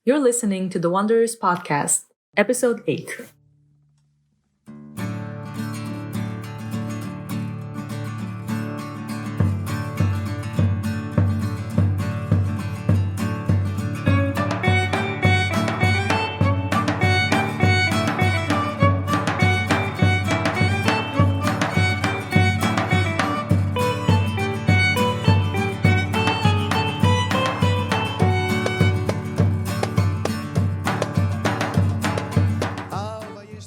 You're listening to the Woanderers podcast, episode 8.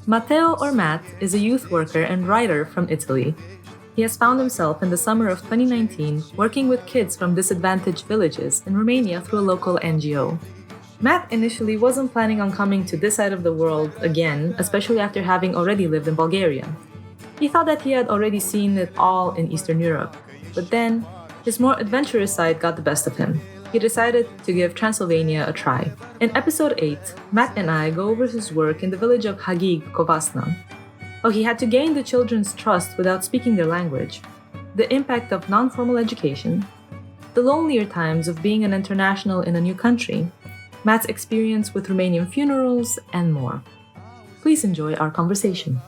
Matteo or Matt is a youth worker and writer from Italy. He has found himself in the summer of 2019 working with kids from disadvantaged villages in Romania through a local NGO. Matt initially wasn't planning on coming to this side of the world again, especially after having already lived in Bulgaria. He thought that he had already seen it all in Eastern Europe, but then his more adventurous side got the best of him. He decided to give Transylvania a try. In episode 8, Matt and I go over his work in the village of Haghig, Covasna. How he had to gain the children's trust without speaking their language, the impact of non-formal education, the lonelier times of being an international in a new country, Matt's experience with Romanian funerals, and more. Please enjoy our conversation.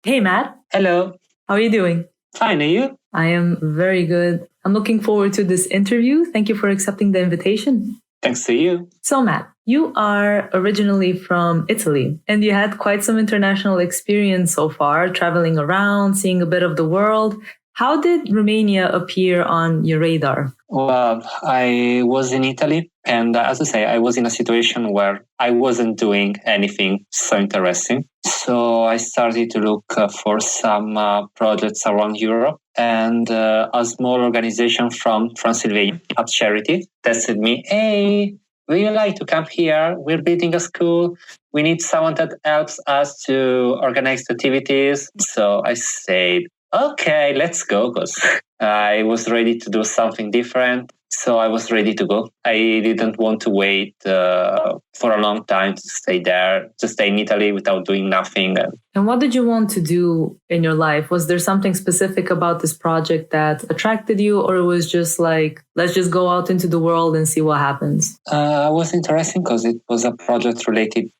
Hey, Matt. Hello. How are you doing? Fine, are you? I am very good. I'm looking forward to this interview. Thank you for accepting the invitation. Thanks to you. So, Matt, you are originally from Italy, and you had quite some international experience so far, traveling around, seeing a bit of the world. How did Romania appear on your radar? Well, I was in Italy, and as I say, I was in a situation where I wasn't doing anything so interesting. So I started to look for some projects around Europe, and a small organization from Transylvania, a charity, tested me, hey, would you like to come here? We're building a school. We need someone that helps us to organize activities. So I said, okay, let's go, because I was ready to do something different. So I was ready to go. I didn't want to wait for a long time to stay there, to stay in Italy without doing nothing. And what did you want to do in your life? Was there something specific about this project that attracted you, or it was just like, let's just go out into the world and see what happens? It was interesting because it was a project related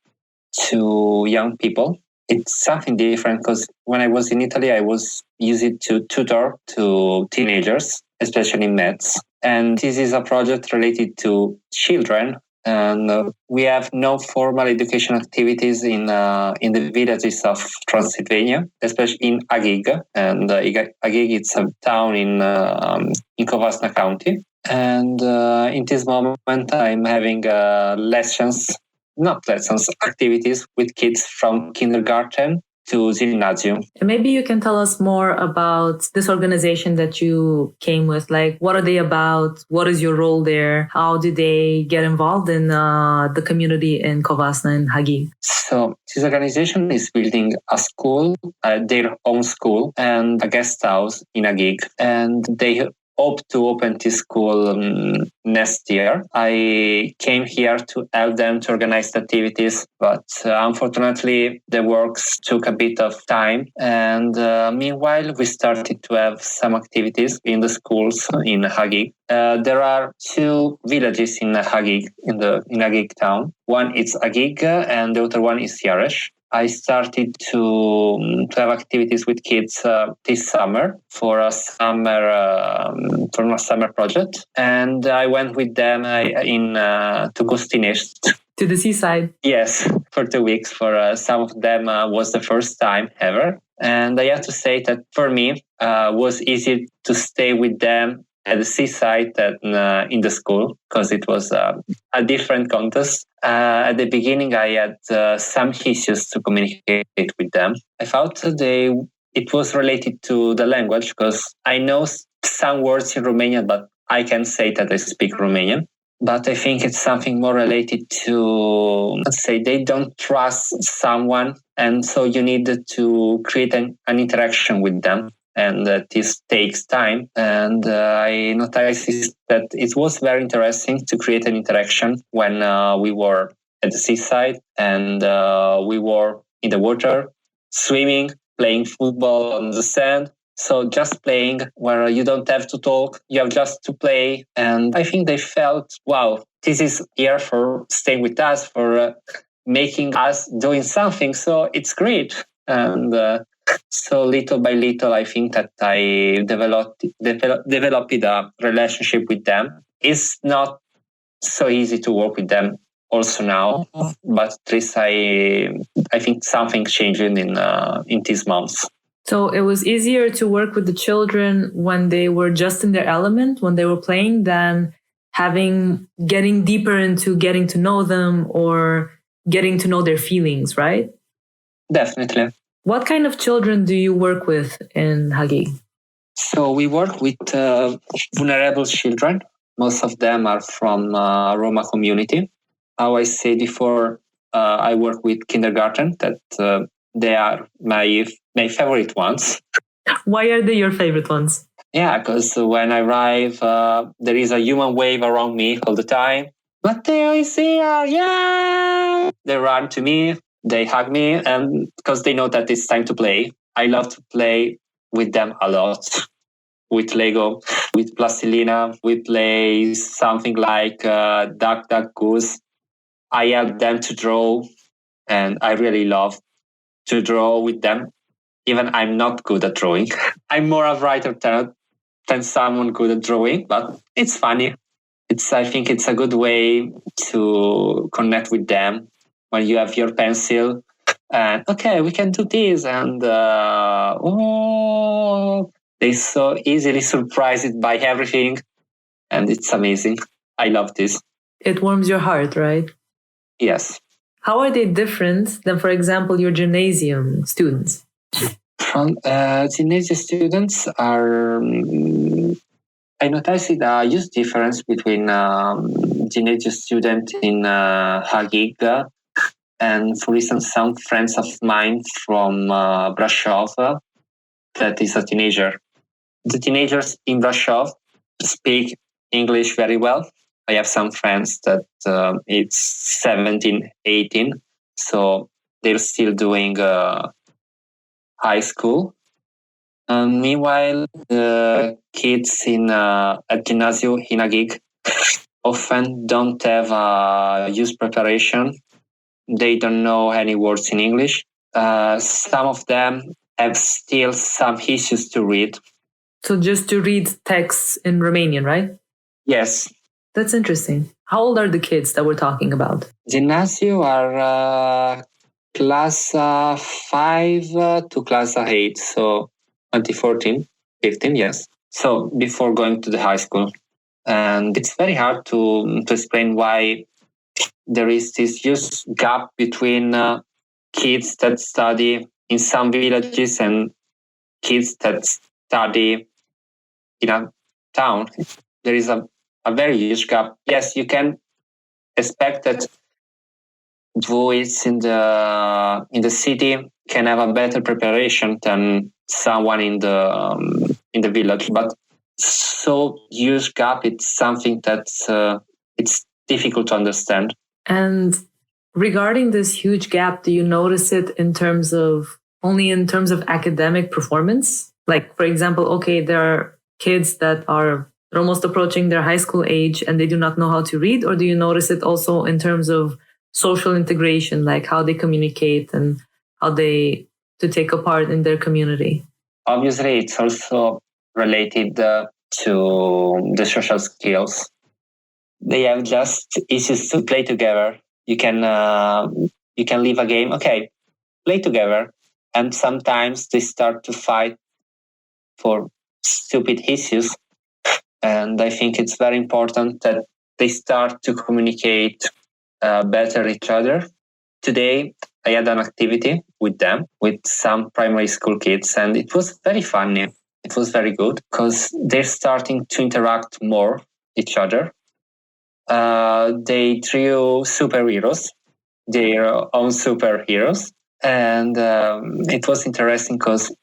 to young people. It's something different because when I was in Italy, I was used to tutor to teenagers, especially maths. And this is a project related to children. And we have no formal education activities in the villages of Transylvania, especially in Haghig. And Haghig, it's a town in Covasna County. And in this moment, I'm having activities with kids from kindergarten to gymnasium. And maybe you can tell us more about this organization that you came with. Like, what are they about? What is your role there? How do they get involved in the community in Covasna and Haghig? So this organization is building a school, their own school, and a guest house in Haghig. And they hope to open this school next year. I came here to help them to organize the activities, but unfortunately the works took a bit of time. And meanwhile, we started to have some activities in the schools in Haghig. There are two villages in Haghig, in Haghig town. One is Haghig and the other one is Iareș. I started to have activities with kids this summer for a summer project, and I went with them to Gostinești. To the seaside. Yes, for 2 weeks. For some of them was the first time ever, and I have to say that for me it was easy to stay with them at the seaside than in the school, because it was a different context. At the beginning, I had some issues to communicate with them. I thought it was related to the language, because I know some words in Romanian, but I can say that I speak Romanian. But I think it's something more related to, let's say, they don't trust someone, and so you need to create an interaction with them. And this takes time. And I noticed that it was very interesting to create an interaction when we were at the seaside and we were in the water, swimming, playing football on the sand. So just playing where you don't have to talk, you have just to play. And I think they felt, wow, this is here for staying with us, for making us doing something. So it's great. And so little by little, I think that I developed a relationship with them. It's not so easy to work with them also now, but at least I think something changed in these months. So it was easier to work with the children when they were just in their element, when they were playing, than getting deeper into getting to know them or getting to know their feelings, right? Definitely. What kind of children do you work with in Haghig? So we work with vulnerable children. Most of them are from Roma community. How I said before, I work with kindergarten. That they are my favorite ones. Why are they your favorite ones? Yeah, because when I arrive, there is a human wave around me all the time. Matteo is here! Yeah! They run to me, they hug me, and because they know that it's time to play. I love to play with them a lot. With Lego, with plastilina, we play something like duck, duck, goose. I help them to draw, and I really love to draw with them. Even I'm not good at drawing. I'm more a writer than someone good at drawing, but it's funny. I think it's a good way to connect with them when you have your pencil and okay, we can do this. And they're so easily surprised by everything. And it's amazing. I love this. It warms your heart, right? Yes. How are they different than, for example, your gymnasium students? From gymnasium students are, I noticed a huge difference between gymnasium student in Haghig and, for instance, some friends of mine from Brasov that is a teenager. The teenagers in Brasov speak English very well. I have some friends that it's 17, 18, so they're still doing high school. Meanwhile, the kids at gymnasium in Haghig often don't have a youth preparation. They don't know any words in English. Some of them have still some issues to read. So just to read texts in Romanian, right? Yes. That's interesting. How old are the kids that we're talking about? Gymnasium are class 5 to class 8, so 2014, 15, yes. So before going to the high school. And it's very hard to explain why there is this huge gap between kids that study in some villages and kids that study in a town. There is a very huge gap. Yes, you can expect that boys in the city can have a better preparation than someone in the village, but so huge gap, it's something that's it's difficult to understand. And regarding this huge gap, do you notice it only in terms of academic performance? Like, for example, okay, there are kids that are almost approaching their high school age and they do not know how to read, or do you notice it also in terms of social integration, like how they communicate and how they to take a part in their community? Obviously, it's also related to the social skills. They have just issues to play together. You can leave a game, okay, play together, and sometimes they start to fight for stupid issues. And I think it's very important that they start to communicate better each other. Today, I had an activity with them, with some primary school kids, and it was very funny. It was very good because they're starting to interact more each other. They drew superheroes, their own superheroes, and it was interesting because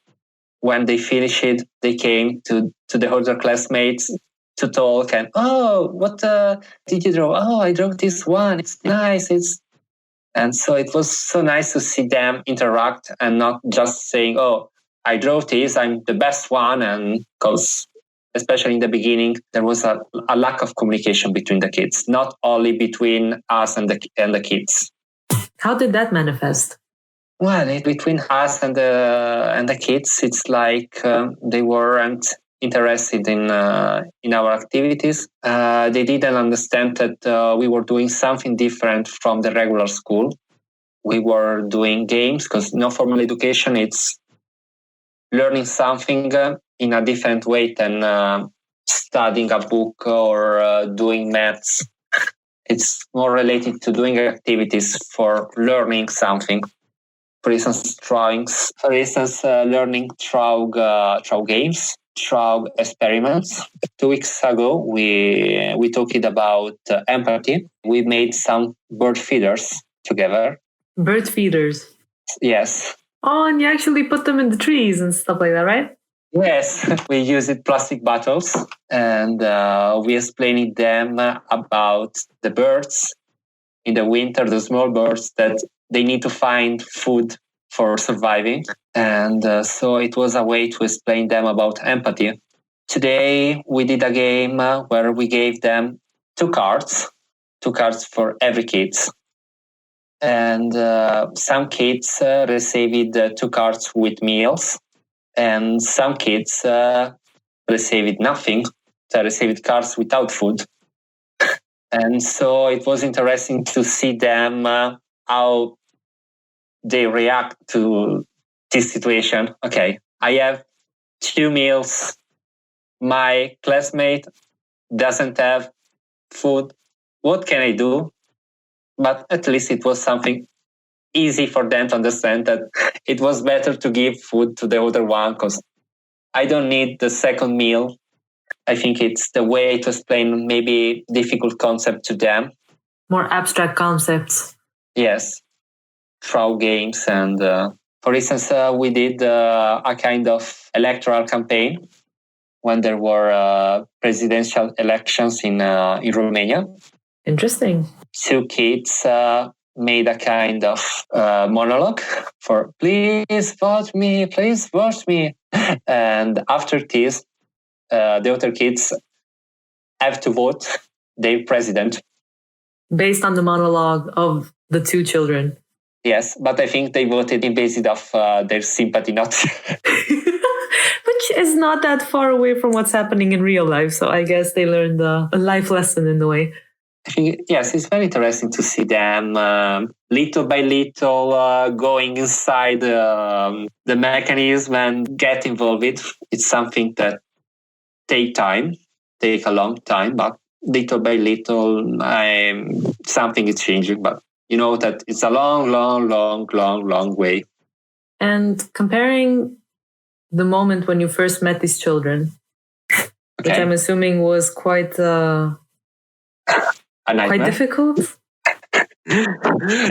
when they finished it, they came to the other classmates to talk and, oh, what did you draw? Oh, I drew this one. It's nice. And so it was so nice to see them interact and not just saying, oh, I draw this, I'm the best one. And because especially in the beginning, there was a lack of communication between the kids, not only between us and the kids. How did that manifest? Well, between us and the kids, it's like they weren't interested in our activities. They didn't understand that we were doing something different from the regular school. We were doing games because no formal education, it's learning something in a different way than studying a book or doing maths. It's more related to doing activities for learning something. For instance, drawings. For instance, learning through games, through experiments. 2 weeks ago, we talked about empathy. We made some bird feeders together. Bird feeders? Yes. Oh, and you actually put them in the trees and stuff like that, right? Yes, we used plastic bottles and we explained them about the birds in the winter, the small birds that they need to find food for surviving. And so it was a way to explain them about empathy. Today, we did a game where we gave them two cards for every kid. And some kids received 2 cards with meals, and some kids received nothing. They received cards without food. And so it was interesting to see them, how they react to this situation. Okay, I have 2 meals. My classmate doesn't have food. What can I do? But at least it was something easy for them to understand that it was better to give food to the other one because I don't need the second meal. I think it's the way to explain maybe difficult concept to them. More abstract concepts. Yes, through games. And for instance, we did a kind of electoral campaign when there were presidential elections in Romania. Interesting. 2 kids made a kind of monologue for please vote me, please vote me. And after this, the other kids have to vote their president. Based on the monologue of the 2 children. Yes, but I think they voted in basis of their sympathy, not... Which is not that far away from what's happening in real life. So I guess they learned a life lesson in a way. I think, yes, it's very interesting to see them little by little going inside the mechanism and get involved. It's something that take a long time, but little by little, something is changing. But you know that it's a long way. And comparing the moment when you first met these children, which I'm assuming was quite difficult.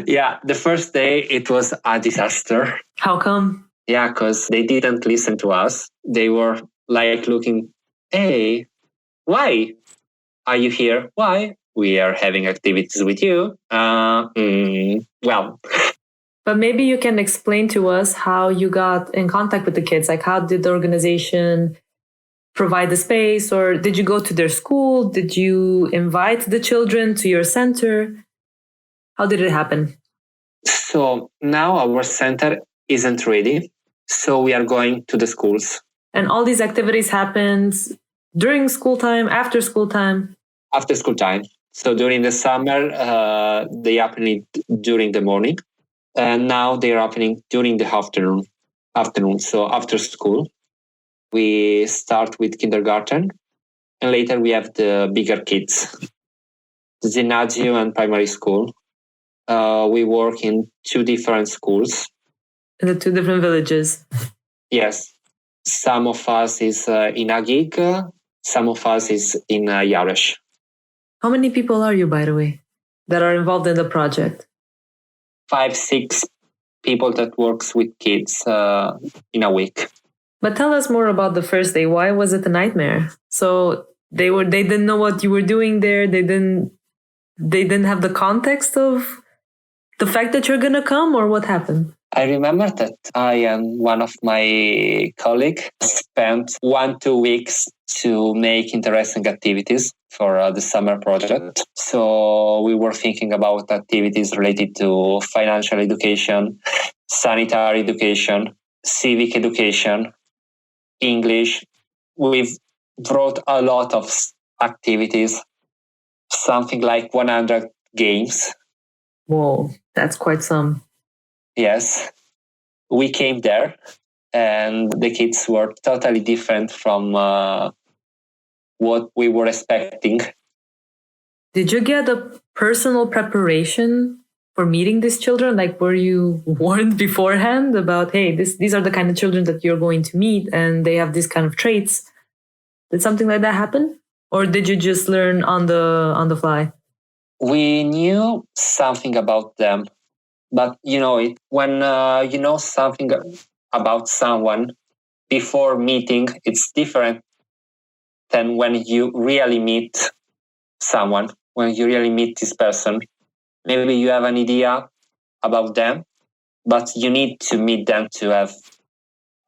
Yeah, the first day it was a disaster. How come? Yeah, because they didn't listen to us. They were like looking, hey, why are you here? Why? We are having activities with you. Well. But maybe you can explain to us how you got in contact with the kids. Like, how did the organization provide the space, or did you go to their school? Did you invite the children to your center? How did it happen? So now our center isn't ready. So we are going to the schools. And all these activities happened during school time, after school time? After school time. So during the summer, they happened during the morning. And now they're happening during the afternoon. So after school. We start with kindergarten, and later we have the bigger kids, the gymnasium and primary school. We work in 2 different schools. In the 2 different villages? Yes. Some of us is in Haghig, some of us is in Jares. How many people are you, by the way, that are involved in the project? 5, 6 people that works with kids in a week. But tell us more about the first day. Why was it a nightmare? So they didn't know what you were doing there. They didn't have the context of the fact that you're gonna come, or what happened? I remember that I and one of my colleagues spent 1-2 weeks to make interesting activities for the summer project. So we were thinking about activities related to financial education, sanitary education, civic education, English. We've brought a lot of activities, something like 100 games. Whoa, that's quite some. Yes, we came there and the kids were totally different from what we were expecting. Did you get a personal preparation for meeting these children? Like, were you warned beforehand about, hey, these are the kind of children that you're going to meet and they have these kind of traits? Did something like that happen? Or did you just learn on the fly? We knew something about them, but when you know something about someone before meeting, it's different than when you really meet someone, when you really meet this person. Maybe you have an idea about them, but you need to meet them to have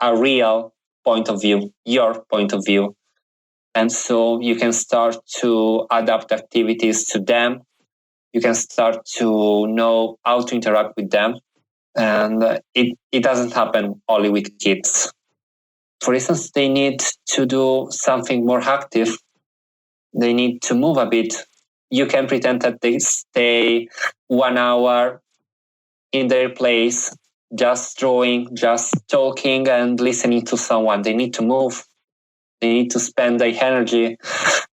a real point of view, your point of view. And so you can start to adapt activities to them. You can start to know how to interact with them. And it doesn't happen only with kids. For instance, they need to do something more active. They need to move a bit. You can pretend that they stay 1 hour in their place, just drawing, just talking and listening to someone. They need to move. They need to spend their energy.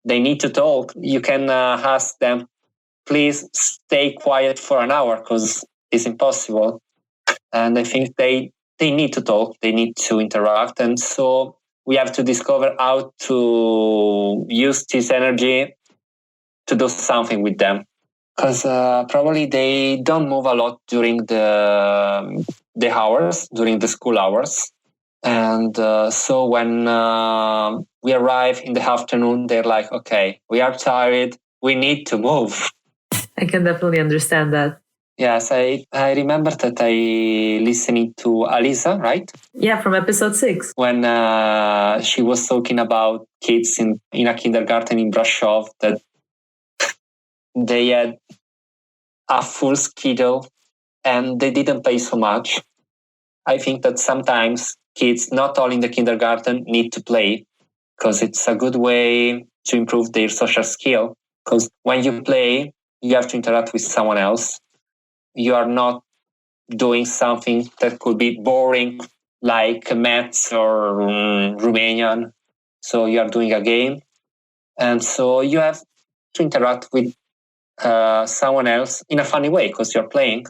They need to talk. You can ask them, please stay quiet for an hour, because it's impossible. And I think they need to talk. They need to interact. And so we have to discover how to use this energy to do something with them. Because probably they don't move a lot during the hours, during the school hours. And so when we arrive in the afternoon, they're like, okay, we are tired. We need to move. I can definitely understand that. Yes, I remember that I listening to Alisa, right? Yeah, from episode 6. When she was talking about kids in a kindergarten in Brasov, that they had a full schedule and they didn't pay so much. I think that sometimes kids, not all in the kindergarten, need to play, because it's a good way to improve their social skill. Because when you play, you have to interact with someone else. You are not doing something that could be boring, like maths or Romanian. So you are doing a game. And so you have to interact with someone else in a funny way, because you're playing.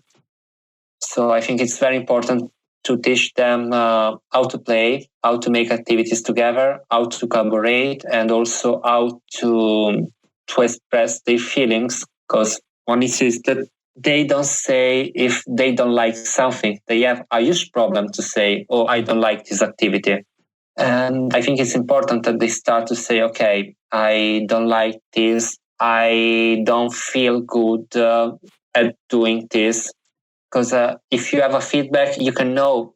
So I think it's very important to teach them how to play, how to make activities together, how to collaborate, and also how to express their feelings. Because one issue is that they don't say if they don't like something. They have a huge problem to say, oh, I don't like this activity. And I think it's important that they start to say, okay, I don't like this. I don't feel good at doing this. Because if you have a feedback, you can know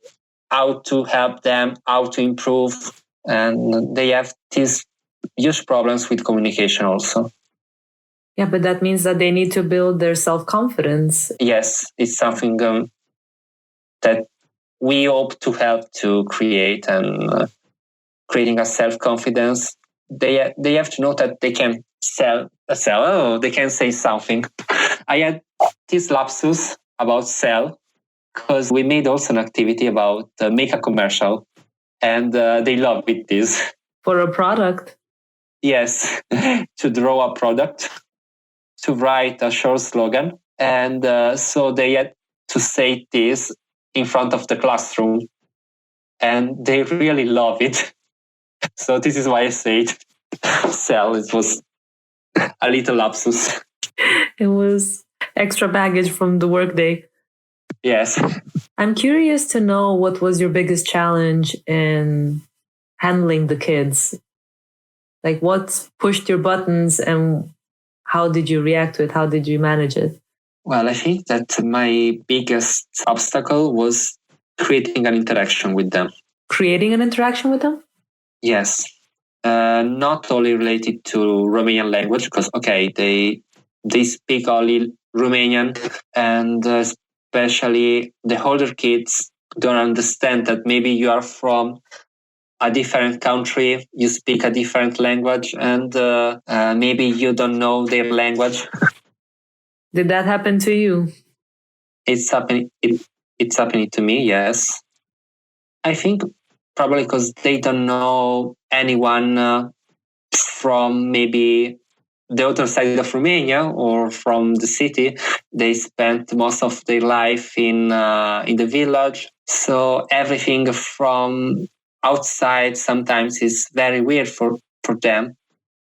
how to help them, how to improve. And they have these huge problems with communication also. Yeah, but that means that they need to build their self-confidence. Yes, it's something that we hope to help to create, and creating a self-confidence. They have to know that they can sell. Oh, they can say something. I had this lapsus about sell, because we made also an activity about make a commercial, and they love it this. For a product? Yes, to draw a product, to write a short slogan. And so they had to say this in front of the classroom, and they really love it. So this is why I say it. Sell, it was a little lapsus. It was extra baggage from the workday. Yes. I'm curious to know, what was your biggest challenge in handling the kids? Like, what pushed your buttons and how did you react to it? How did you manage it? Well, I think that my biggest obstacle was creating an interaction with them. Creating an interaction with them? Yes. Not only related to Romanian language, because, okay, they speak only Romanian, and especially the older kids don't understand that maybe you are from a different country, you speak a different language, and maybe you don't know their language. Did that happen to you? It's happening. It's happening to me. Yes, I think probably because they don't know anyone from maybe the other side of Romania or from the city. They spent most of their life in the village, so everything from outside sometimes is very weird for them.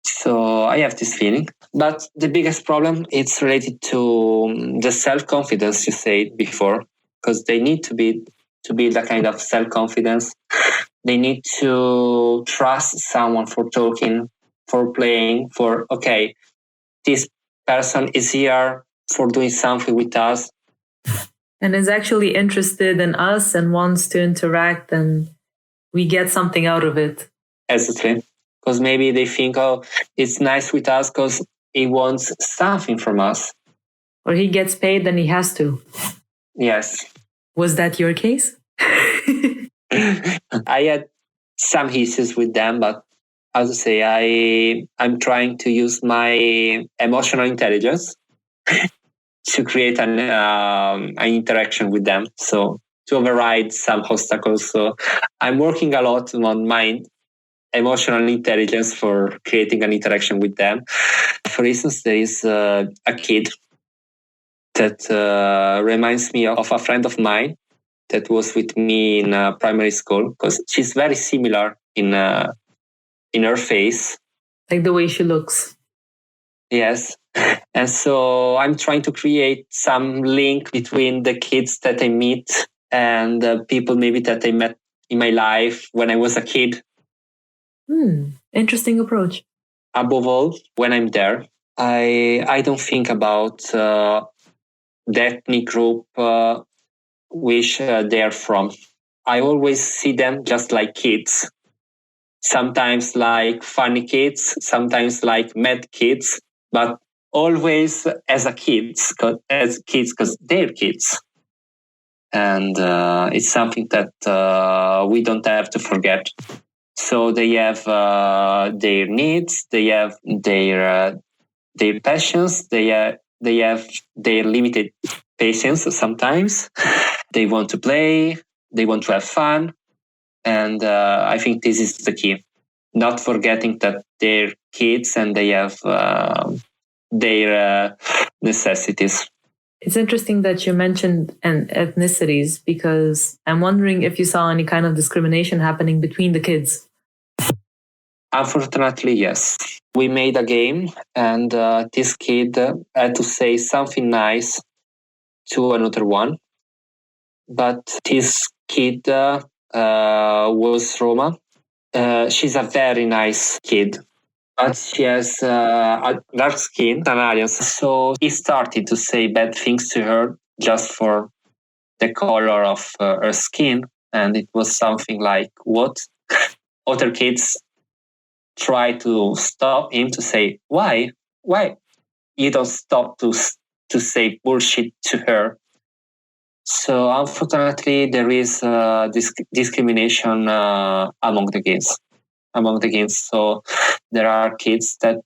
So I have this feeling. But the biggest problem is related to the self-confidence you said before, because they need to build a kind of self-confidence. They need to trust someone for talking, for playing, for, okay, this person is here for doing something with us. And is actually interested in us and wants to interact, and we get something out of it. Exactly. Because maybe they think, oh, it's nice with us because he wants something from us. Or he gets paid, then he has to. Yes. Was that your case? I had some issues with them, but as I say, I'm trying to use my emotional intelligence to create an interaction with them. So to override some obstacles. So I'm working a lot on my emotional intelligence for creating an interaction with them. For instance, there is a kid that reminds me of a friend of mine that was with me in primary school, because she's very similar in her face. Like the way she looks. Yes. And so I'm trying to create some link between the kids that I meet and the people maybe that I met in my life when I was a kid. Interesting approach. Above all, when I'm there, I don't think about the ethnic group which they are from. I always see them just like kids. Sometimes like funny kids, sometimes like mad kids, but always as kids because they're kids. And it's something that we don't have to forget. So they have their needs, they have their passions, they have their limited patience sometimes. They want to play, they want to have fun. And I think this is the key. Not forgetting that they're kids and they have their necessities. It's interesting that you mentioned ethnicities, because I'm wondering if you saw any kind of discrimination happening between the kids. Unfortunately, yes. We made a game, and this kid had to say something nice to another one. But this kid was Roma. She's a very nice kid, but she has a dark skin, an alien. So he started to say bad things to her just for the color of her skin. And it was something like, what? Other kids try to stop him to say, why you don't stop to say bullshit to her. So unfortunately, there is discrimination among the kids. So there are kids that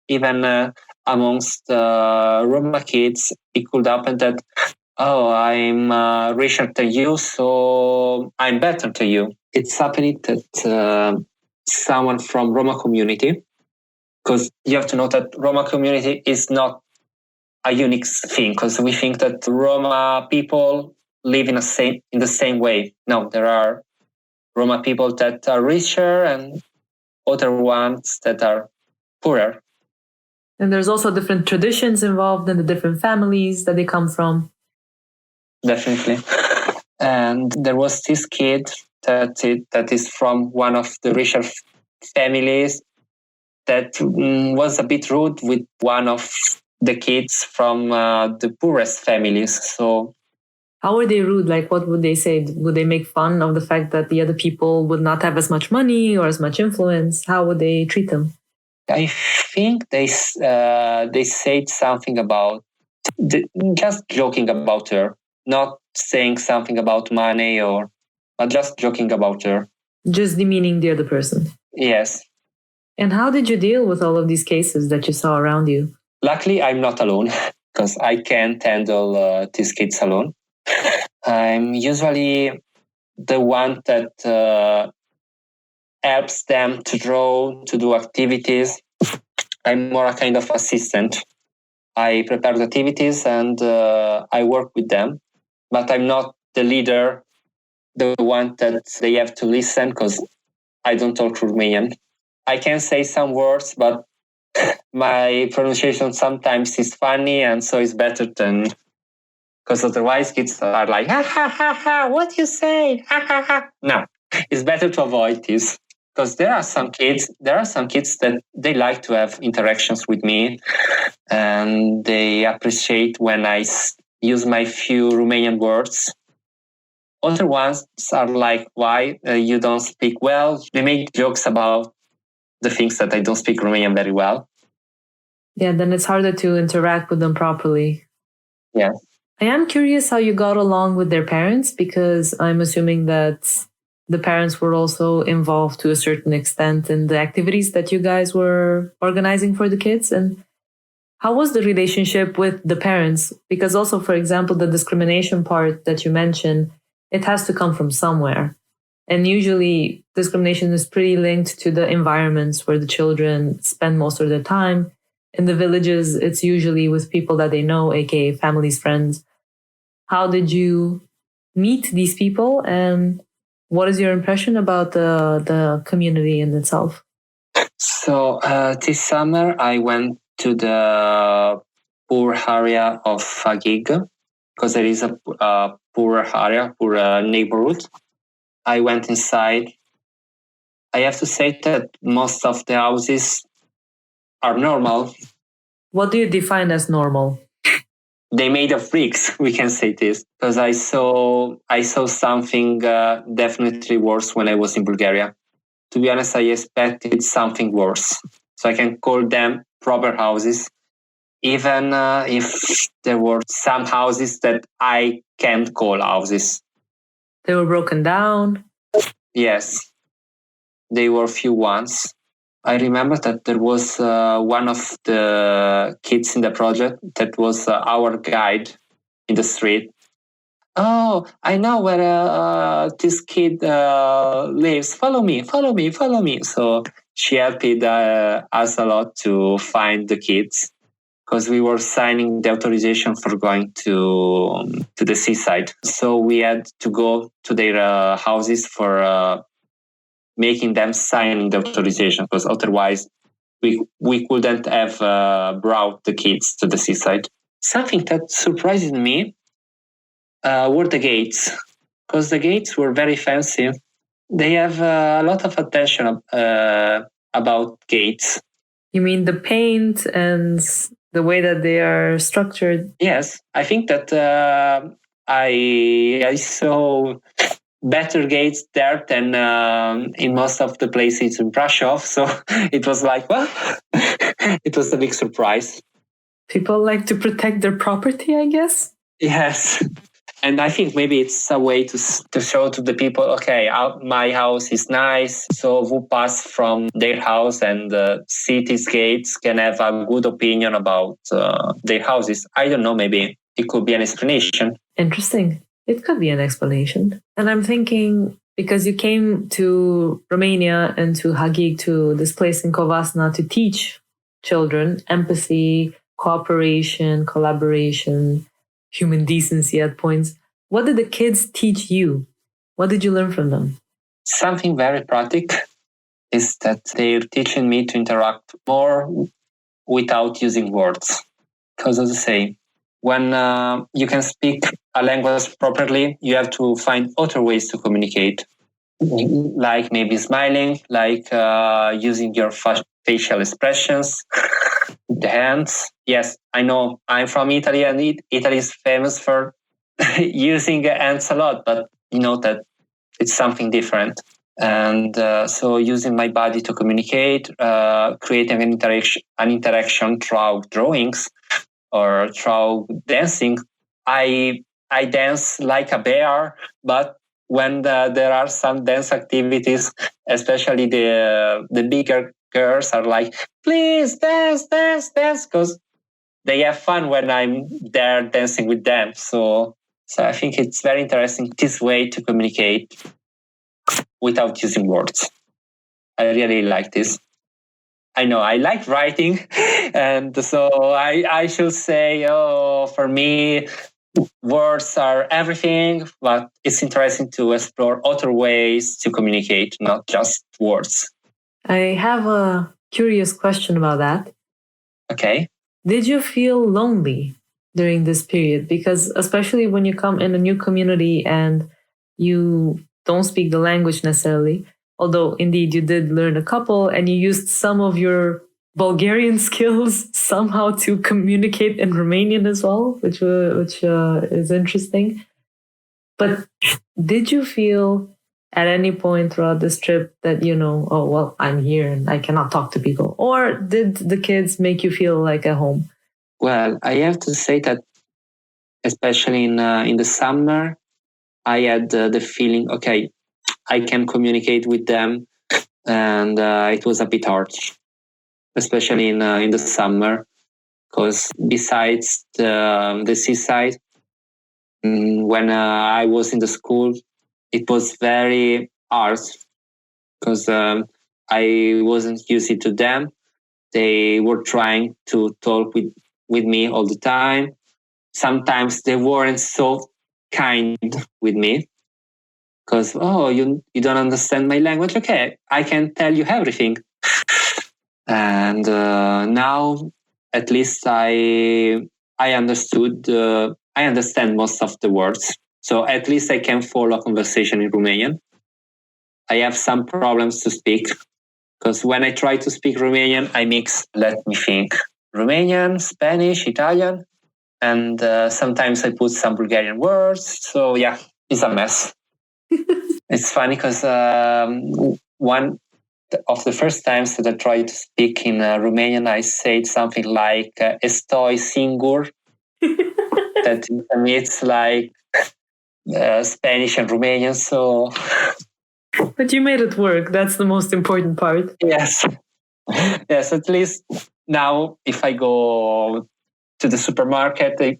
even amongst Roma kids, it could happen that, oh, I'm richer than you, so I'm better than you. It's happening that someone from Roma community, because you have to know that Roma community is not a unique thing, because we think that Roma people live in the same way. No, there are Roma people that are richer and other ones that are poorer. And there's also different traditions involved in the different families that they come from. Definitely. And there was this kid that is from one of the richer families that was a bit rude with one of the kids from the poorest families. So How were they rude? Like, what would they say? Would they make fun of the fact that the other people would not have as much money or as much influence? How would they treat them? I think they said something about just joking about her, not saying something about money but just joking about her. Just demeaning the other person. Yes. And how did you deal with all of these cases that you saw around you? Luckily, I'm not alone because I can't handle these kids alone. I'm usually the one that helps them to draw, to do activities. I'm more a kind of assistant. I prepare the activities and I work with them, but I'm not the leader, the one that they have to listen because I don't talk Romanian. I can say some words, but my pronunciation sometimes is funny, and so it's better than, because otherwise kids are like, ha ha ha ha, what you say? Ha ha ha. No, it's better to avoid this. Because there are some kids that they like to have interactions with me, and they appreciate when I use my few Romanian words. Other ones are like, why you don't speak well? They make jokes about the things that I don't speak Romanian very well. Yeah, then it's harder to interact with them properly. Yeah. I am curious how you got along with their parents, because I'm assuming that the parents were also involved to a certain extent in the activities that you guys were organizing for the kids. And how was the relationship with the parents? Because also, for example, the discrimination part that you mentioned, it has to come from somewhere. And usually discrimination is pretty linked to the environments where the children spend most of their time. In the villages, it's usually with people that they know, aka families, friends. How did you meet these people, and what is your impression about the community in itself? So this summer I went to the poor area of Haghig, because there is a poor area, poor neighborhood. I went inside. I have to say that most of the houses are normal. What do you define as normal? They made of bricks, we can say this, because I saw something definitely worse when I was in Bulgaria. To be honest, I expected something worse. So I can call them proper houses, even if there were some houses that I can't call houses. They were broken down? Yes, they were few ones. I remember that there was one of the kids in the project that was our guide in the street. Oh, I know where this kid lives. Follow me, follow me, follow me. So she helped us a lot to find the kids, because we were signing the authorization for going to the seaside. So we had to go to their houses for making them sign the authorization, because otherwise we couldn't have brought the kids to the seaside. Something that surprised me were the gates, because the gates were very fancy. They have a lot of attention about gates. You mean the paint and the way that they are structured? Yes, I think that I saw better gates there than in most of the places in Brasov. So it was like, well, it was a big surprise. People like to protect their property, I guess? Yes. And I think maybe it's a way to show to the people, okay, my house is nice. So who pass from their house and see these gates can have a good opinion about their houses. I don't know, maybe it could be an explanation. Interesting. It could be an explanation. And I'm thinking, because you came to Romania and to Haghig, to this place in Covasna, to teach children empathy, cooperation, collaboration, human decency at points. What did the kids teach you? What did you learn from them? Something very practical is that they're teaching me to interact more without using words. Because as I say, when you can speak a language properly, you have to find other ways to communicate, like maybe smiling, like using your facial expressions, the hands. Yes, I know I'm from Italy, and Italy is famous for using hands a lot, but you know that it's something different. And so using my body to communicate, creating an interaction through drawings or through dancing. I dance like a bear, but when there are some dance activities, especially the bigger girls are like, please dance, dance, dance, because they have fun when I'm there dancing with them. So I think it's very interesting this way to communicate without using words. I really like this. I know I like writing, and so I should say, for me, words are everything, but it's interesting to explore other ways to communicate, not just words. I have a curious question about that. Okay. Did you feel lonely during this period? Because especially when you come in a new community and you don't speak the language necessarily, although indeed you did learn a couple and you used some of your Bulgarian skills somehow to communicate in Romanian as well, which is interesting. But did you feel at any point throughout this trip that, oh, well, I'm here and I cannot talk to people? Or did the kids make you feel like at home? Well, I have to say that, especially in the summer, I had the feeling, okay, I can communicate with them, and it was a bit hard, especially in the summer, because besides the seaside, when I was in the school, it was very hard because I wasn't used to them. They were trying to talk with me all the time. Sometimes they weren't so kind with me because, you don't understand my language. Okay, I can tell you everything. And now, at least I understood. I understand most of the words. So at least I can follow a conversation in Romanian. I have some problems to speak because when I try to speak Romanian, I mix, let me think, Romanian, Spanish, Italian, and sometimes I put some Bulgarian words. So yeah, it's a mess. It's funny because one of the first times that I tried to speak in Romanian, I said something like "Estoy singur." That to me it's like Spanish and Romanian. So, but you made it work. That's the most important part. Yes. Yes. At least now, if I go to the supermarket,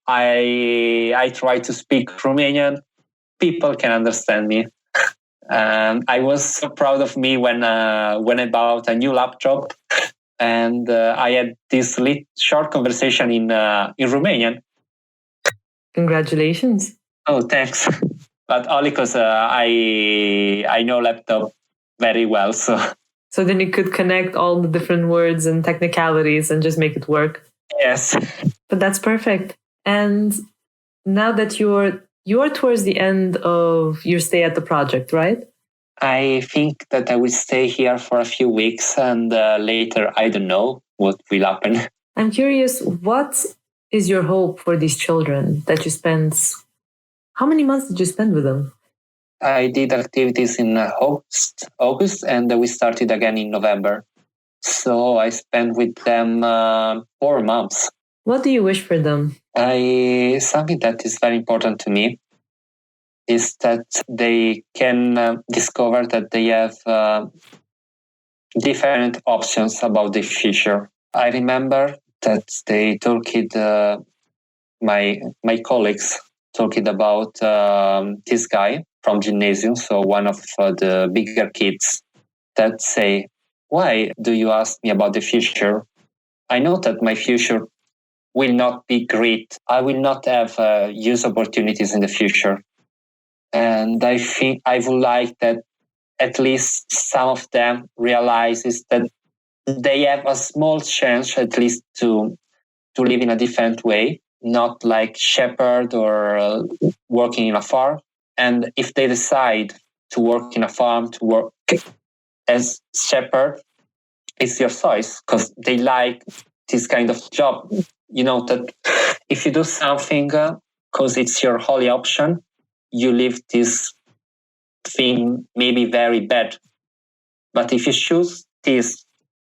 I try to speak Romanian. People can understand me. I was so proud of me when I bought a new laptop, and I had this short conversation in Romanian. Congratulations! Oh, thanks. But only because I know laptop very well, so. So then you could connect all the different words and technicalities and just make it work. Yes. But that's perfect. And now that you're towards the end of your stay at the project, right? I think that I will stay here for a few weeks, and later I don't know what will happen. I'm curious, what is your hope for these children that you spent? How many months did you spend with them? I did activities in August, and we started again in November. So I spent with them 4 months. What do you wish for them? Something that is very important to me is that they can discover that they have different options about the future. I remember that they talked, my colleagues talking about this guy from gymnasium, so one of the bigger kids, that say, why do you ask me about the future? I know that my future will not be great. I will not have use opportunities in the future. And I think I would like that at least some of them realizes that they have a small chance at least to live in a different way, not like shepherd or working in a farm. And if they decide to work in a farm, to work as shepherd, it's your choice because they like this kind of job. You know that if you do something because it's your only option, you leave this thing maybe very bad. But if you choose this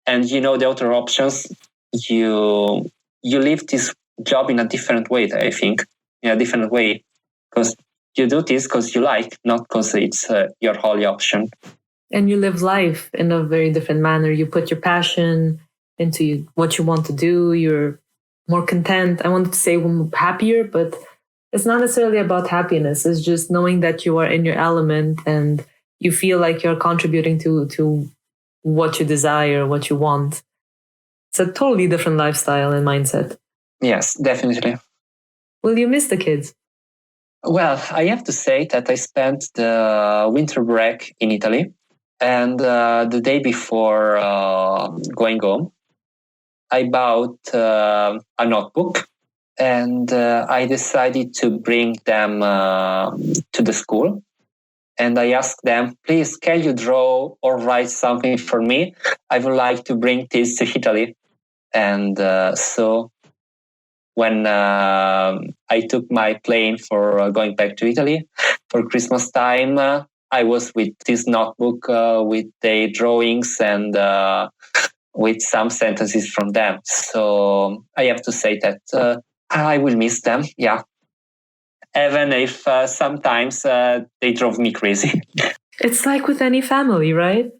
and you know the other options, you leave this job in a different way, I think, in a different way. Because you do this because you like, not because it's your only option. And you live life in a very different manner. You put your passion into what you want to do. You're more content. I wanted to say happier, but it's not necessarily about happiness. It's just knowing that you are in your element and you feel like you're contributing to what you desire, what you want. It's a totally different lifestyle and mindset. Yes, definitely. Will you miss the kids? Well, I have to say that I spent the winter break in Italy. And the day before going home, I bought a notebook and I decided to bring them to the school. And I asked them, please, can you draw or write something for me? I would like to bring this to Italy. And so when I took my plane for going back to Italy for Christmas time, I was with this notebook with the drawings and with some sentences from them. So I have to say that I will miss them, yeah. Even if sometimes they drove me crazy. It's like with any family, right?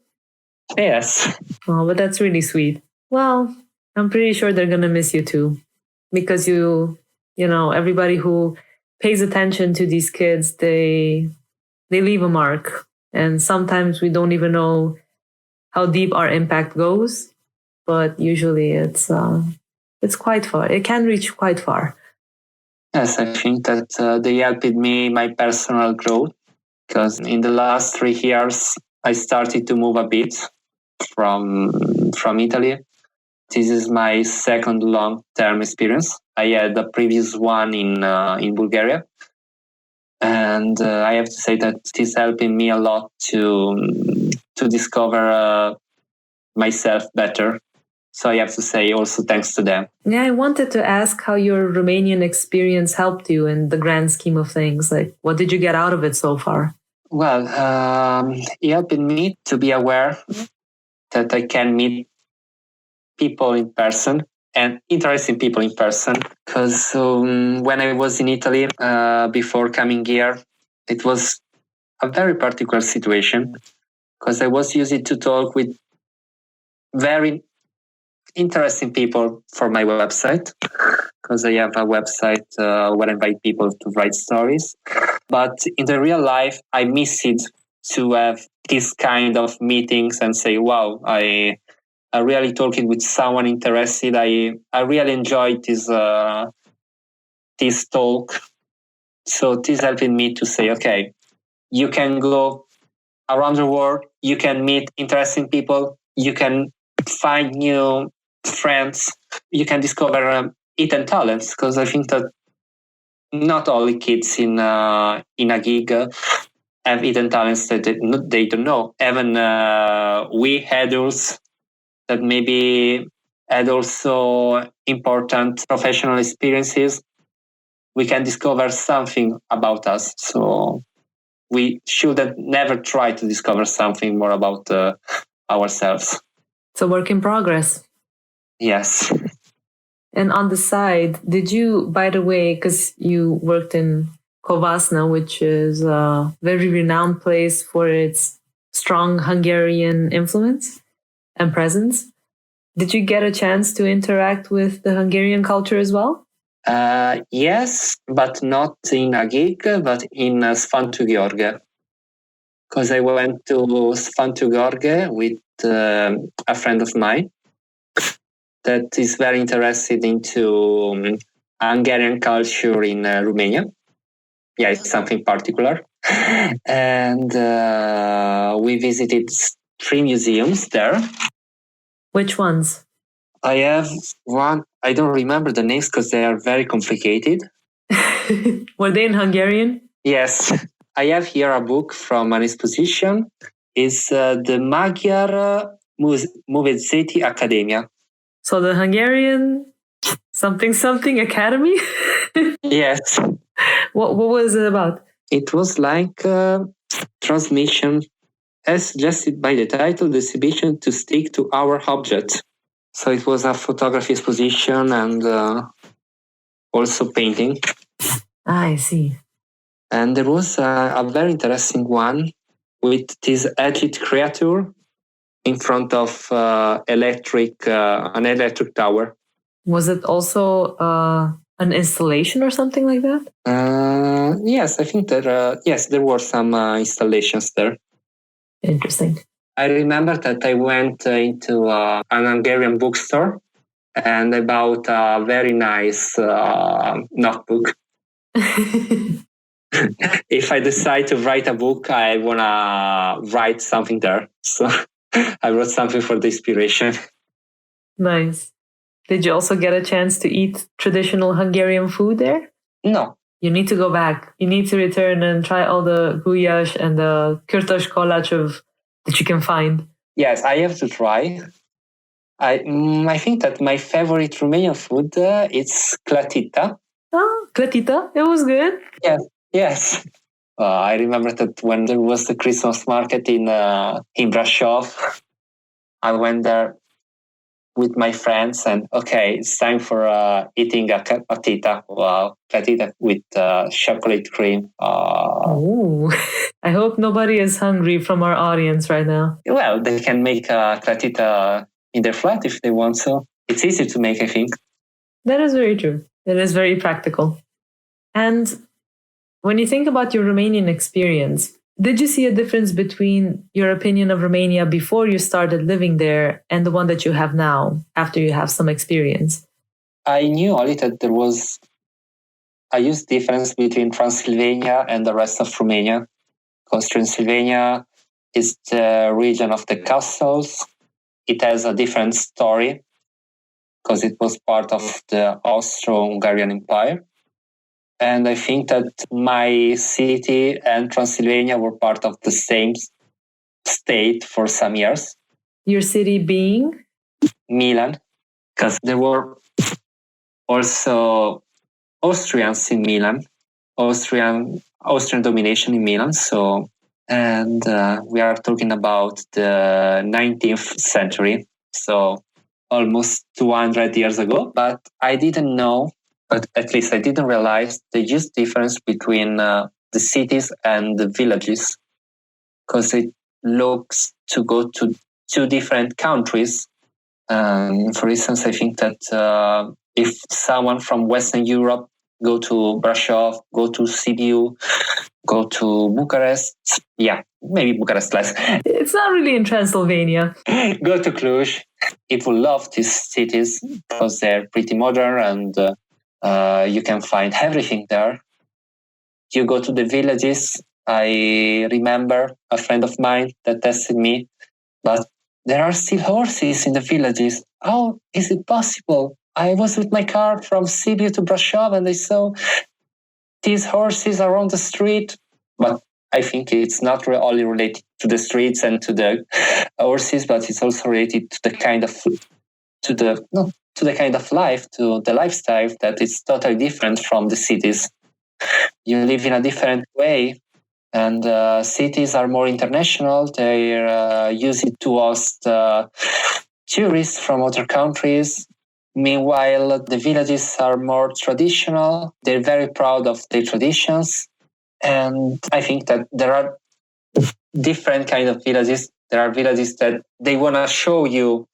Yes. Oh, but that's really sweet. Well, I'm pretty sure they're going to miss you too. Because you know, everybody who pays attention to these kids, they leave a mark. And sometimes we don't even know how deep our impact goes, but usually it's quite far. It can reach quite far. Yes, I think that they helped me my personal growth, because in the last 3 years I started to move a bit from Italy. This is my second long-term experience. I had a previous one in Bulgaria. And I have to say that this helping me a lot to discover myself better. So I have to say also thanks to them. Yeah, I wanted to ask how your Romanian experience helped you in the grand scheme of things. Like, what did you get out of it so far? Well, it helped me to be aware that I can meet people in person and interesting people in person. Because when I was in Italy before coming here, it was a very particular situation, because I was used to talk with very interesting people for my website, because I have a website where I invite people to write stories. But in the real life, I miss it to have this kind of meetings and say, wow, I really talking with someone interested. I really enjoyed this talk. So this helping me to say, okay, you can go around the world, you can meet interesting people, you can find new friends, you can discover hidden talents. Because I think that not only kids in Haghig have hidden talents that they don't know. Even we adults that maybe had also important professional experiences, we can discover something about us. So we should never try to discover something more about ourselves. It's a work in progress. Yes. And on the side, did you, by the way, because you worked in Covasna, which is a very renowned place for its strong Hungarian influence and presence, did you get a chance to interact with the Hungarian culture as well? Yes, but not in Haghig, but in Sfântu-Gheorghe. Because I went to Sfântu-Gheorghe with a friend of mine that is very interested into Hungarian culture in Romania. Yeah, it's something particular. And we visited 3 museums there. Which ones? I have one. I don't remember the names because they are very complicated. Were they in Hungarian? Yes. I have here a book from an exposition. It's the Magyar Művészeti Akadémia. So the Hungarian something academy? Yes. What was it about? It was like transmission, as suggested by the title, the exhibition to stick to our object. So it was a photography exposition and also painting. I see. And there was a very interesting one with this edged creature in front of an electric tower. Was it also an installation or something like that? Yes, I think that there were some installations there. Interesting. I remember that I went into an Hungarian bookstore and I bought a very nice notebook. If I decide to write a book, I want to write something there. So I wrote something for the inspiration. Nice. Did you also get a chance to eat traditional Hungarian food there? No. You need to go back. You need to return and try all the gulyás and the kürtös kolács that you can find. Yes, I have to try. I think that my favorite Romanian food is clatita. Oh, clatita. It was good. Yes. I remember that when there was the Christmas market in Brasov, I went there with my friends and okay, it's time for eating a clatita. Wow, clatita with chocolate cream. Oh, I hope nobody is hungry from our audience right now. Well, they can make a clatita in their flat if they want. So it's easy to make, I think. That is very true. It is very practical. And when you think about your Romanian experience, did you see a difference between your opinion of Romania before you started living there and the one that you have now after you have some experience? I knew only that there was a huge difference between Transylvania and the rest of Romania, because Transylvania is the region of the castles. It has a different story because it was part of the Austro-Hungarian Empire. And I think that my city and Transylvania were part of the same state for some years. Your city being? Milan, because there were also Austrians in Milan, Austrian domination in Milan. So, and we are talking about the 19th century, so almost 200 years ago. But I didn't know. But at least I didn't realize the huge difference between the cities and the villages, because it looks to go to two different countries. For instance, I think that if someone from Western Europe go to Brasov, go to Sibiu, go to Bucharest, maybe Bucharest less. It's not really in Transylvania. Go to Cluj. It will love these cities because they're pretty modern and you can find everything there. You go to the villages. I remember a friend of mine that tested me, but there are still horses in the villages. How is it possible? I was with my car from Sibiu to Brasov and I saw these horses around the street. But I think it's not only related to the streets and to the horses, but it's also related to the kind of life, to the lifestyle that is totally different from the cities. You live in a different way, and cities are more international. They use it to host tourists from other countries. Meanwhile, the villages are more traditional. They're very proud of their traditions. And I think that there are different kinds of villages. There are villages that they want to show you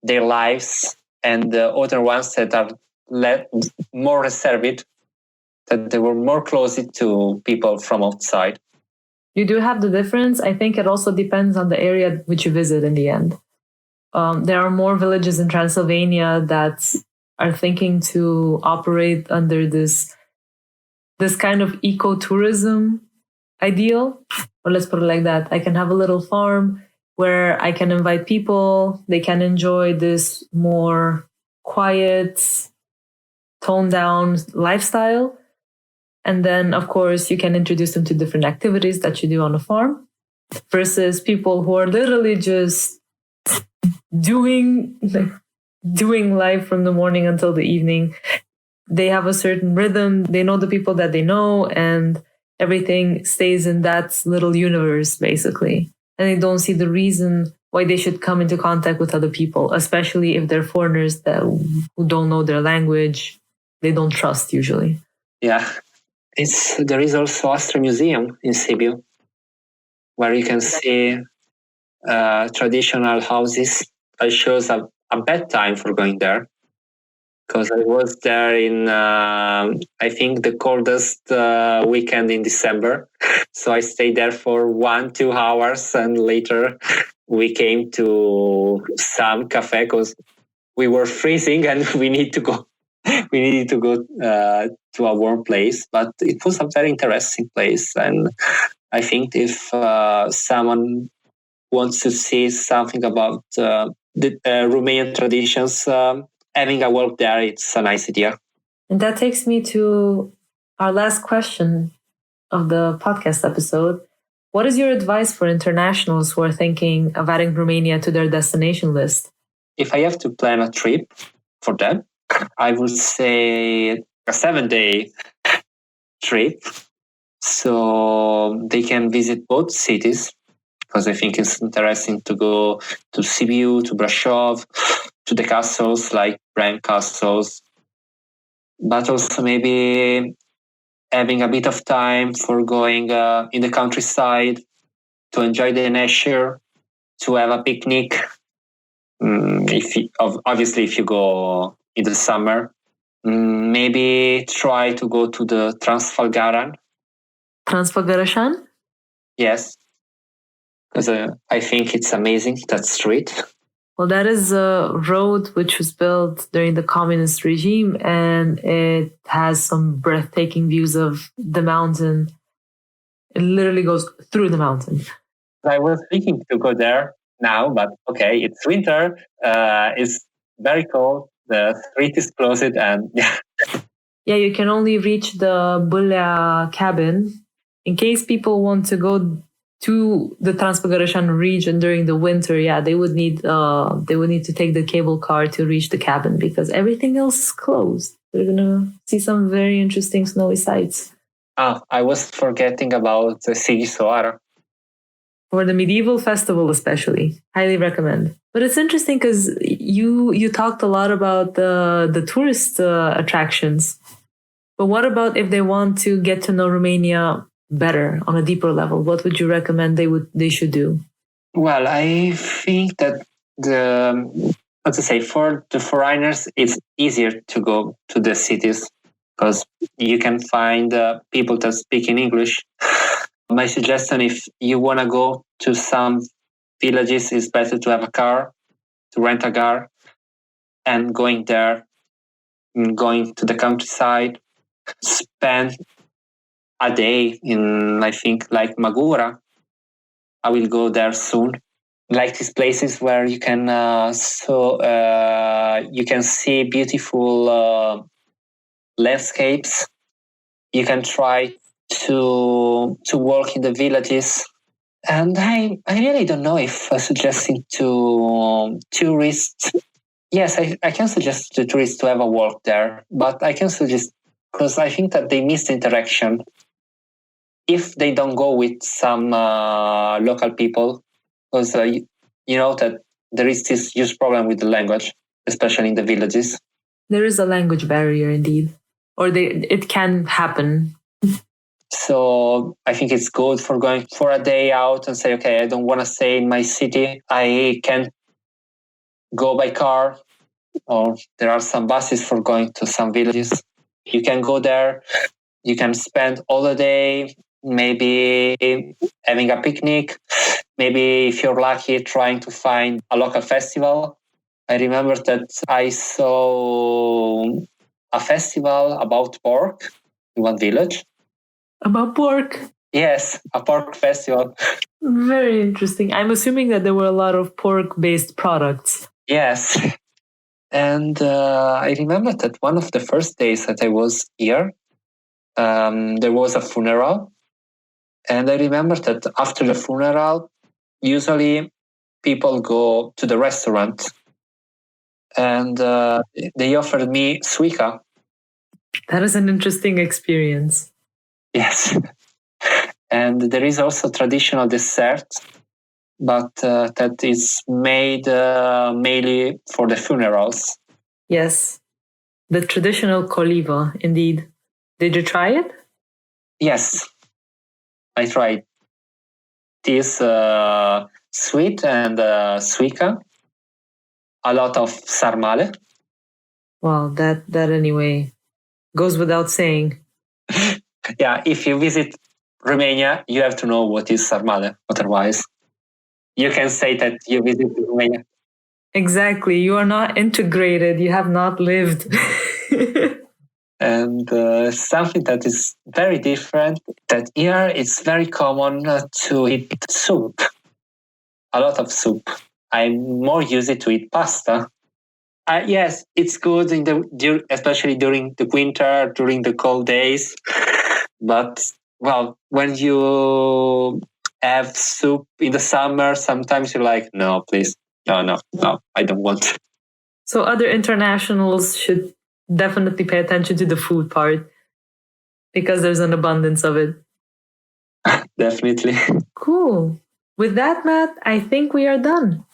their lives, and the other ones that are more reserved, that they were more close to people from outside. You do have the difference. I think it also depends on the area which you visit in the end. There are more villages in Transylvania that are thinking to operate under this kind of ecotourism ideal, or let's put it like that. I can have a little farm where I can invite people. They can enjoy this more quiet, toned down lifestyle. And then, of course, you can introduce them to different activities that you do on a farm versus people who are literally just doing life from the morning until the evening. they have a certain rhythm. They know the people that they know, and everything stays in that little universe, basically. And they don't see the reason why they should come into contact with other people, especially if they're foreigners who don't know their language, they don't trust usually. Yeah. There is also Astra Museum in Sibiu, where you can see traditional houses. I chose a bad time for going there, because I was there in, I think, the coldest weekend in December. So I stayed there for 1-2 hours, and later we came to some cafe because we were freezing and we need to go. We needed to go to a warm place, but it was a very interesting place. And I think if someone wants to see something about the Romanian traditions, having a walk there, it's a nice idea. And that takes me to our last question of the podcast episode. What is your advice for internationals who are thinking of adding Romania to their destination list? If I have to plan a trip for them, I would say a 7-day trip, so they can visit both cities, because I think it's interesting to go to Sibiu, to Brasov, to the castles like Brand castles, but also maybe having a bit of time for going in the countryside to enjoy the nature, to have a picnic. Obviously, if you go in the summer, maybe try to go to the Transylvanian. Transylvania? Yes, because I think it's amazing, that street. Well, that is a road which was built during the communist regime, and it has some breathtaking views of the mountain. It literally goes through the mountain. I was thinking to go there now, but okay, it's winter. It's very cold. The street is closed, and yeah. Yeah, you can only reach the Bulea cabin. In case people want to go to the Transylvanian region during the winter, yeah, they would need to take the cable car to reach the cabin, because everything else is closed. They're gonna see some very interesting snowy sights. I was forgetting about the Sigisoara. For the medieval festival especially. Highly recommend. But it's interesting because you talked a lot about the tourist attractions. But what about if they want to get to know Romania better on a deeper level? What would you recommend they should do? Well, I think that for the foreigners, it's easier to go to the cities because you can find people that speak in English. My suggestion, if you want to go to some villages, is better to have a car, to rent a car, and going there, going to the countryside, spend a day in, I think, like Magura. I will go there soon. Like these places where you can you can see beautiful landscapes. You can try to walk in the villages. And I really don't know if suggesting to tourists. Yes, I can suggest to tourists to have a walk there, but I can suggest, because I think that they miss the interaction if they don't go with some local people, because you know that there is this huge problem with the language, especially in the villages. There is a language barrier indeed, or it can happen. So I think it's good for going for a day out and say, okay, I don't want to stay in my city. I can go by car, or there are some buses for going to some villages. You can go there. You can spend all the day, maybe having a picnic. Maybe if you're lucky, trying to find a local festival. I remember that I saw a festival about pork in one village. About pork? Yes, a pork festival. Very interesting. I'm assuming that there were a lot of pork-based products. Yes. And I remember that one of the first days that I was here, there was a funeral. And I remember that after the funeral, usually people go to the restaurant. And they offered me suica. That is an interesting experience. Yes. And there is also traditional dessert, but that is made mainly for the funerals. Yes, the traditional coliva, indeed. Did you try it? Yes, I tried. This sweet and suica, a lot of sarmale. Well, that anyway goes without saying. Yeah, if you visit Romania, you have to know what is sarmale. Otherwise, you can say that you visit Romania. Exactly. You are not integrated. You have not lived. And something that is very different, that here it's very common to eat soup, a lot of soup. I'm more used to eat pasta. Yes, it's good especially during the winter, during the cold days. But well, when you have soup in the summer, sometimes you're like, no, please, no, I don't want. So other internationals should definitely pay attention to the food part because there's an abundance of it. Definitely. Cool. With that, Matt, I think we are done.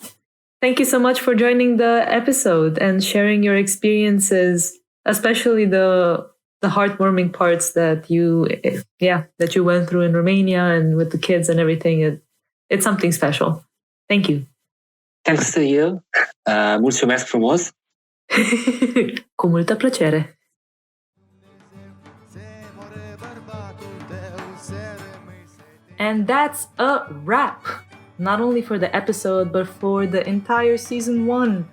Thank you so much for joining the episode and sharing your experiences, especially the heartwarming parts that you went through in Romania and with the kids and everything. It's something special. Thank you. Thanks to you. Mulțumesc frumos. Cu multă plăcere. And that's a wrap. Not only for the episode, but for the entire season 1.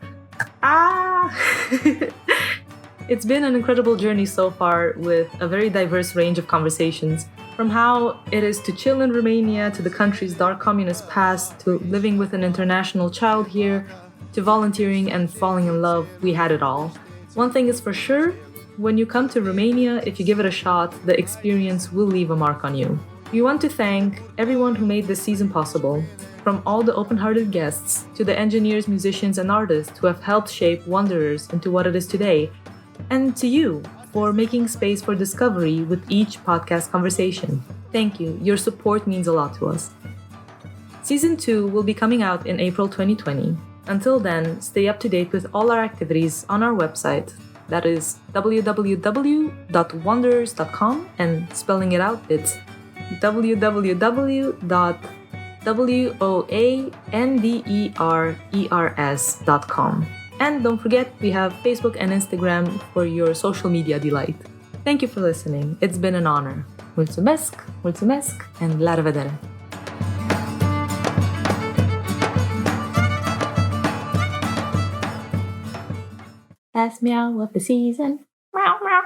It's been an incredible journey so far with a very diverse range of conversations, from how it is to chill in Romania, to the country's dark communist past, to living with an international child here, to volunteering and falling in love. We had it all. One thing is for sure, when you come to Romania, if you give it a shot, the experience will leave a mark on you. We want to thank everyone who made this season possible, from all the open-hearted guests to the engineers, musicians, and artists who have helped shape Woanderers into what it is today, and to you for making space for discovery with each podcast conversation. Thank you. Your support means a lot to us. Season 2 will be coming out in April 2020. Until then, stay up to date with all our activities on our website. That is www.woanderers.com, and spelling it out, it's www.woanderers.com. And don't forget, we have Facebook and Instagram for your social media delight. Thank you for listening. It's been an honor. Mulțumesc, and la revedere! Last meow of the season. Meow, meow.